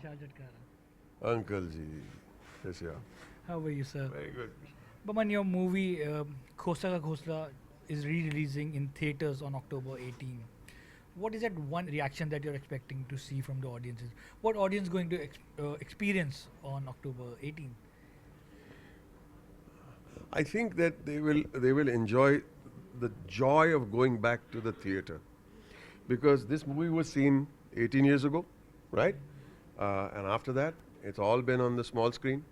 Vishal Chatkara. Uncle Ji. Yes, yeah. How are you, sir? Very good. Baman, your movie Khosla Ka Ghosla is re-releasing in theaters on October 18. What is that one reaction that you're expecting to see from the audiences? What audience going to experience on October 18? I think that they will enjoy the joy of going back to the theater because this movie was seen 18 years ago, right? And after that, it's all been on the small screen.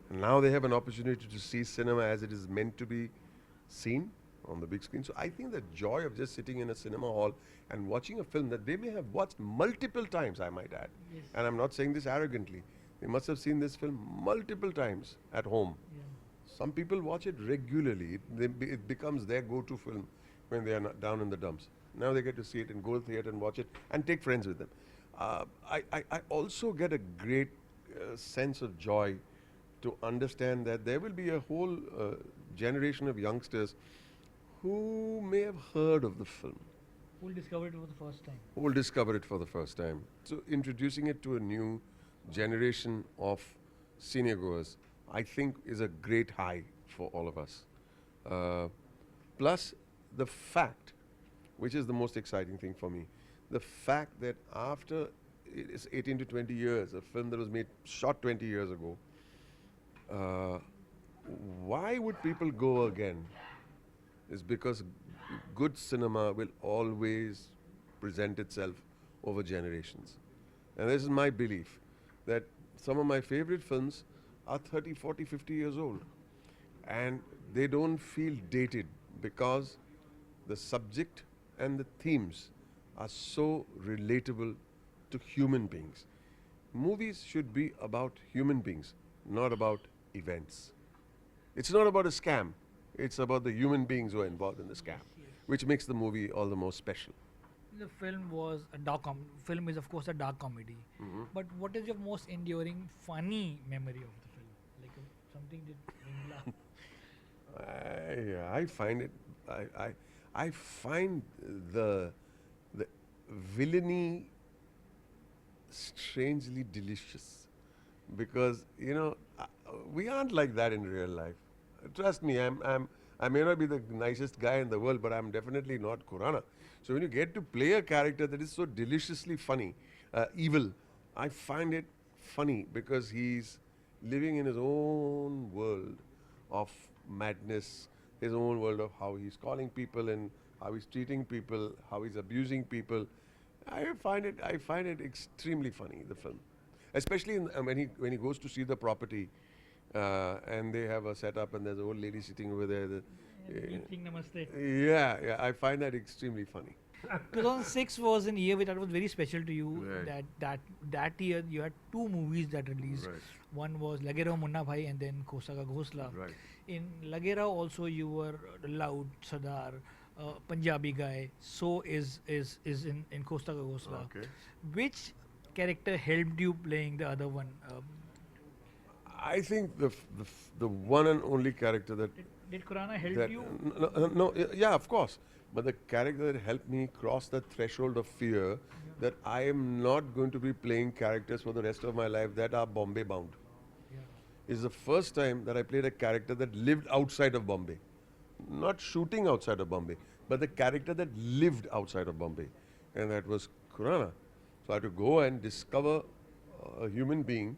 And now they have an opportunity to see cinema as it is meant to be seen on the big screen. So I think the joy of just sitting in a cinema hall and watching a film that they may have watched multiple times, I might add. Yes. And I'm not saying this arrogantly. They must have seen this film multiple times at home. Yeah. Some people watch it regularly. It becomes their go-to film when they are not down in the dumps. Now they get to see it and go to the theater and watch it and take friends with them. I also get a great sense of joy to understand that there will be a whole generation of youngsters who may have heard of the film, Who'll discover it for the first time? who will discover it for the first time. So introducing it to a new generation of senior goers, I think is a great high for all of us. Uh, Plus the fact, which is the most exciting thing for me, the fact that after it is 18 to 20 years, a film that was shot 20 years ago, uh, why would people go again? Is because good cinema will always present itself over generations. And this is my belief that some of my favorite films are 30, 40, 50 years old. And they don't feel dated because the subject and the themes are so relatable to human beings. Movies should be about human beings, not about events. It's not about a scam. It's about the human beings who are involved in the scam, Yes. which makes the movie all the more special. The film was a film is of course a dark comedy. But what is your most enduring funny memory of the film? Like something that made you laugh? I find it. I find the villainy strangely delicious because we aren't like that in real life. Trust me, I may not be the nicest guy in the world, but I'm definitely not Khurana. So when you get to play a character that is so deliciously funny, evil, I find it funny because he's living in his own world of madness, his own world of how he's calling people and how he's treating people, how he's abusing people. I find it extremely funny, the film, especially when he goes to see the property, and they have a setup and there's an old lady sitting over there. Deep thing, namaste. Yeah, I find that extremely funny. 2006 was an year which that was very special to you. Right. That year you had two movies that released. Right. One was Lagera Munna Bhai and then Khosla Ka Ghosla. Right. In Lagera also you were loud Sardar, Punjabi guy. So is in Khosla Ka Ghosla. Okay. Which character helped you playing the other one? I think the one and only character Did Khurana help that you? no, yeah, of course, but the character that helped me cross the threshold of fear that I am not going to be playing characters for the rest of my life that are Bombay bound. Yeah. Is the first time that I played a character that lived outside of Bombay. Not shooting outside of Bombay, but the character that lived outside of Bombay. And that was Khurana. So I had to go and discover a human being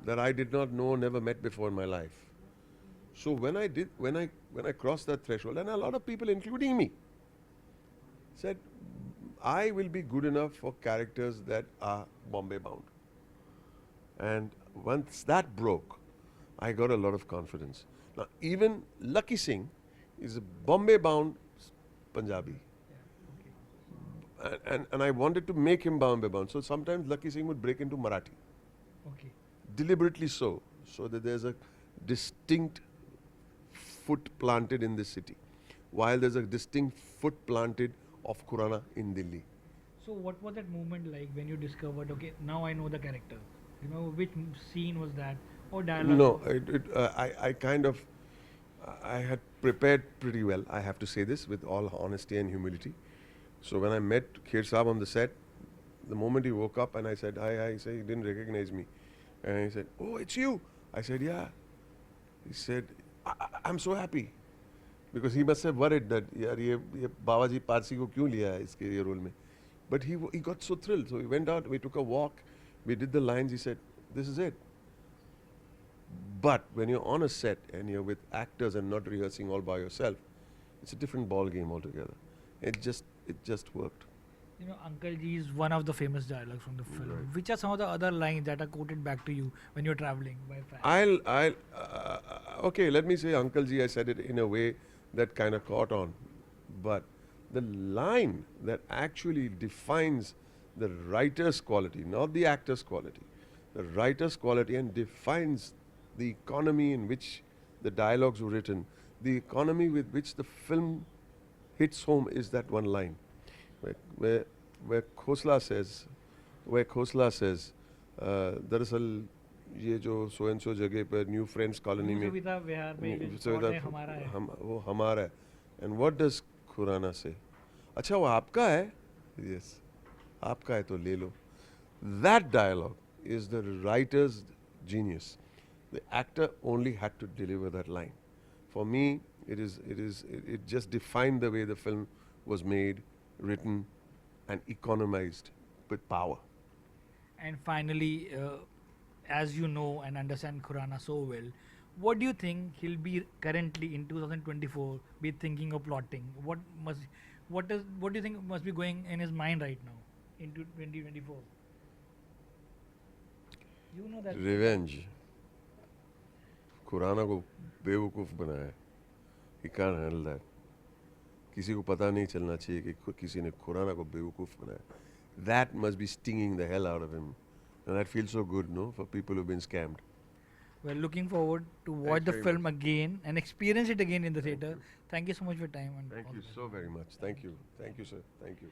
that I did not know, never met before in my life. So when I crossed that threshold, and a lot of people, including me, said, I will be good enough for characters that are Bombay bound. And once that broke, I got a lot of confidence. Now, even Lucky Singh is a Bombay bound Punjabi. And I wanted to make him Bombay bound. So sometimes Lucky Singh would break into Marathi. Okay. Deliberately so that there's a distinct foot planted in this city, while there's a distinct foot planted of Khurana in Delhi. So what was that moment like when you discovered? Okay, now I know the character. Remember which scene was that or dialogue? No, I kind of, I had prepared pretty well. I have to say this with all honesty and humility. So when I met Kher Saab on the set, the moment he woke up and I said, hi, hi, he said he didn't recognize me. And he said, oh, it's you. I said, yeah. He said, I'm so happy. Because he must have worried that, yaar, ye Baba Ji Parsi ko kyun liya hai iske ye role mein. But he got so thrilled. So we went out, we took a walk, we did the lines. He said, this is it. But when you're on a set and you're with actors and not rehearsing all by yourself, it's a different ball game altogether. It just worked. You know, Uncle G is one of the famous dialogues from the film. Right. Which are some of the other lines that are quoted back to you when you're traveling by fan? Okay, let me say Uncle Ji, I said it in a way that kind of caught on. But the line that actually defines the writer's quality, not the actor's quality, the writer's quality and defines the economy in which the dialogues were written, the economy with which the film hits home is that one line. Where Khosla says, दरअसल ये जो so and so जगह पर new friends colony में सुविधा विहार में new resort है, हमारा है. वो हमारा है. एंड व्हाट डज खुराना से? अच्छा वो आपका है? यस, आपका है तो ले लो. That dialogue is the writer's genius. The actor only had to deliver that line. For me, it just defined the way the film was made, written, and economized with power. And finally, as you know and understand Khurana so well, what do you think he'll be currently in 2024 be thinking of plotting? What do you think must be going in his mind right now into 2024? You know that. Revenge. Khurana को बेवकूफ़ बनाया. He can't handle that. किसी को पता नहीं चलना चाहिए कि किसी ने खुराना को बेवकूफ़ बनाया. That must be stinging the hell out of him. And that feels so good, no, for people who've been scammed. We're looking forward to watch the film again and experience it again in the theater. Thank you so much for your time. And Thank you so very much. Thank you. Thank you, sir. Thank you.